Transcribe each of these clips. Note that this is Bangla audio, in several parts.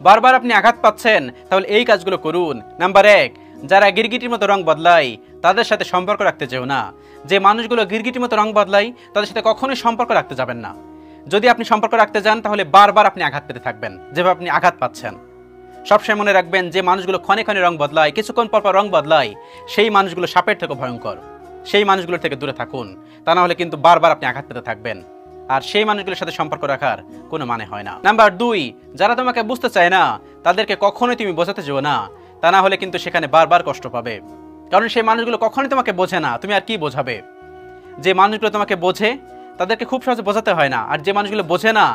বারবার আপনি আঘাত পাচ্ছেন, তাহলে এই কাজগুলো করুন। নাম্বার 1, যারা গিরগিটির মতো রং বদলায় তাদের সাথে সম্পর্ক রাখতে যেও না। যে মানুষগুলো গিরগিটির মতো রং বদলায় তাদের সাথে কখনোই সম্পর্ক রাখতে যাবেন না। যদি আপনি সম্পর্ক রাখতে যান তাহলে বারবার আপনি আঘাত পেতে থাকবেন, যেভাবে আপনি আঘাত পাচ্ছেন। সবসময় মনে রাখবেন, যে মানুষগুলো ক্ষণে ক্ষণে রং বদলায়, কিছুক্ষণ পর পর রং বদলায়, সেই মানুষগুলো সাপের থেকে ভয়ঙ্কর। সেই মানুষগুলোর থেকে দূরে থাকুন, তা না হলে কিন্তু বারবার আপনি আঘাত পেতে থাকবেন, আর সেই মানুষগুলোর সাথে সম্পর্ক রাখার কোনো মানে হয় না। নাম্বার 2, যারা তোমাকে বুঝতে চায় না তাদেরকে কখনোই তুমি বোঝাতে যেও না, তা না হলে কিন্তু সেখানে বারবার কষ্ট পাবে। কারণ সেই মানুষগুলো কখনোই তোমাকে বোঝে না, তুমি আর কি বোঝাবে। যে মানুষগুলো তোমাকে বোঝে তাদেরকে খুব সহজে বোঝাতে হয় না, আর যে মানুষগুলো বোঝে না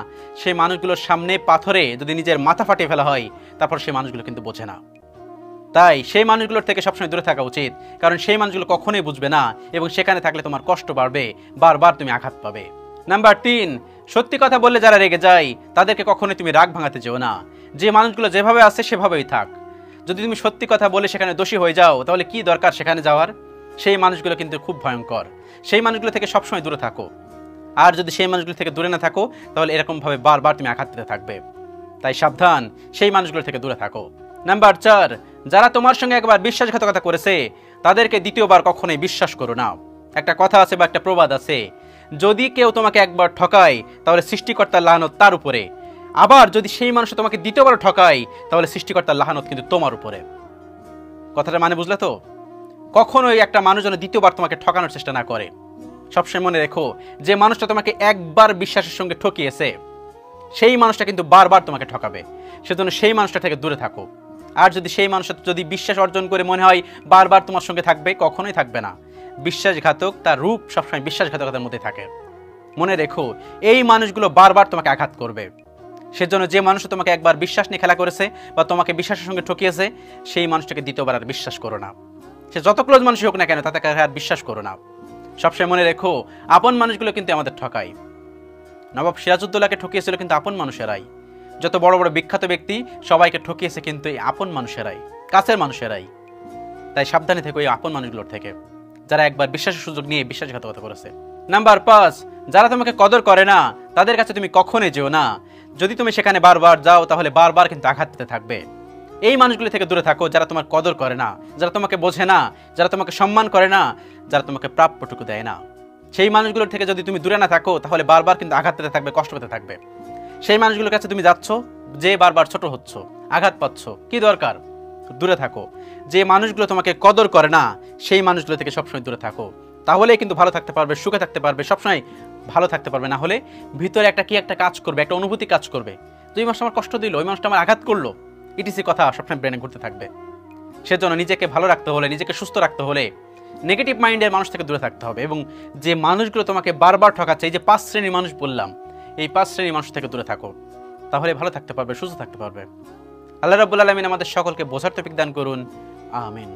সেই মানুষগুলোর সামনে পাথরে যদি নিজের মাথা ফাটিয়ে ফেলা হয় তারপর সেই মানুষগুলো কিন্তু বোঝে না। তাই সেই মানুষগুলোর থেকে সবসময় দূরে থাকা উচিত, কারণ সেই মানুষগুলো কখনোই বুঝবে না এবং সেখানে থাকলে তোমার কষ্ট বাড়বে, বারবার তুমি আঘাত পাবে। নাম্বার 3, সত্যি কথা বললে যারা রেগে যায় তাদেরকে কখনোই তুমি রাগ ভাঙাতে যেও না। যে মানুষগুলো যেভাবে আছে সেভাবেই থাক। যদি তুমি সত্যি কথা বলে সেখানে দোষী হয়ে যাও তাহলে কি দরকার সেখানে যাওয়ার। সেই মানুষগুলো কিন্তু খুব ভয়ঙ্কর। সেই মানুষগুলো থেকে সবসময় দূরে থাকো। আর যদি সেই মানুষগুলো থেকে দূরে না থাকো তাহলে এরকমভাবে বারবার তুমি আঘাত পেতে থাকবে। তাই সাবধান, সেই মানুষগুলো থেকে দূরে থাকো। নাম্বার 4, যারা তোমার সঙ্গে একবার বিশ্বাসঘাতকতা করেছে তাদেরকে দ্বিতীয়বার কখনোই বিশ্বাস করো না। একটা কথা আছে বা একটা প্রবাদ আছে, যদি কেউ তোমাকে একবার ঠকায় তাহলে সৃষ্টিকর্তার লানত তার উপরে, আবার যদি সেই মানুষ তোমাকে দ্বিতীয়বার ঠকায় তাহলে সৃষ্টিকর্তার লানত কিন্তু তোমার উপরে। কথাটা মানে বুঝলে তো? কখনোই একটা মানুষ যেন দ্বিতীয়বার তোমাকে ঠকানোর চেষ্টা না করে। সবসময় মনে রেখো, যে মানুষটা তোমাকে একবার বিশ্বাসের সঙ্গে ঠকিয়েছে সেই মানুষটা কিন্তু বারবার তোমাকে ঠকাবে। সেজন্য সেই মানুষটা থেকে দূরে থাকো। আর যদি সেই মানুষটা যদি বিশ্বাস অর্জন করে মনে হয় বারবার তোমার সঙ্গে থাকবে, কখনোই থাকবে না। বিশ্বাসঘাতক, তার রূপ সবসময় বিশ্বাসঘাতকতার মধ্যে থাকে। মনে রেখো, এই মানুষগুলো বারবার তোমাকে আঘাত করবে। সেজন্য যে মানুষ তোমাকে একবার বিশ্বাস নিয়ে খেলা করেছে বা তোমাকে বিশ্বাসের সঙ্গে ঠকিয়েছে সেই মানুষটাকে দ্বিতীয়বার আর বিশ্বাস করো না। সে যত ক্লোজ মানুষ হোক না কেন তাকে আর বিশ্বাস করো না। সবসময় মনে রেখো, আপন মানুষগুলো কিন্তু আমাদের ঠকায়। নবাব সিরাজউদ্দৌলাকে ঠকিয়েছিল কিন্তু আপন মানুষেরাই। যত বড় বড় বিখ্যাত ব্যক্তি সবাইকে ঠকিয়েছে কিন্তু এই আপন মানুষেরাই, কাছের মানুষেরাই। তাই সাবধানে থেকো এই আপন মানুষগুলোর থেকে, যারা একবার বিশ্বাসের সুযোগ নিয়ে বিশ্বাসঘাতকতা করেছে। নাম্বার 5, যারা তোমাকে কদর করে না তাদের কাছে তুমি কখনোই যেও না। যদি তুমি সেখানে বারবার যাও তাহলে বারবার কিন্তু আঘাত পেতে থাকবে। এই মানুষগুলো থেকে দূরে থাকো, যারা তোমার কদর করে না, যারা তোমাকে বোঝে না, যারা তোমাকে সম্মান করে না, যারা তোমাকে প্রাপ্যটুকু দেয় না। সেই মানুষগুলোর থেকে যদি তুমি দূরে না থাকো তাহলে বারবার কিন্তু আঘাত পেতে থাকবে, কষ্ট পেতে থাকবে। সেই মানুষগুলোর কাছে তুমি যাচ্ছ, যে বারবার ছোট হচ্ছ, আঘাত পাচ্ছ, কি দরকার? দূরে থাকো। যে মানুষগুলো তোমাকে কদর করে না সেই মানুষগুলো থেকে সবসময় দূরে থাকো, তাহলেই কিন্তু ভালো থাকতে পারবে, সুখে থাকতে পারবে, সবসময় ভালো থাকতে পারবে। না হলে ভিতরে একটা কাজ করবে, একটা অনুভূতি কাজ করবে, তুই মানুষটা আমার কষ্ট দিল, ওই মানুষটা আমার আঘাত করলো, ইটিসি কথা সবসময় ব্রেনে ঘুরতে থাকবে। সেজন্য নিজেকে ভালো রাখতে হলে, নিজেকে সুস্থ রাখতে হলে নেগেটিভ মাইন্ডের মানুষ থেকে দূরে থাকতে হবে। এবং যে মানুষগুলো তোমাকে বারবার ঠকাচ্ছে, এই যে 5 শ্রেণীর মানুষ বললাম, এই 5 শ্রেণীর মানুষ থেকে দূরে থাকো, তাহলে ভালো থাকতে পারবে, সুস্থ থাকতে পারবে। আল্লাহ রাব্বুল আলামিন আমাদের সকলকে বোঝার তৌফিক দান করুন। আমিন।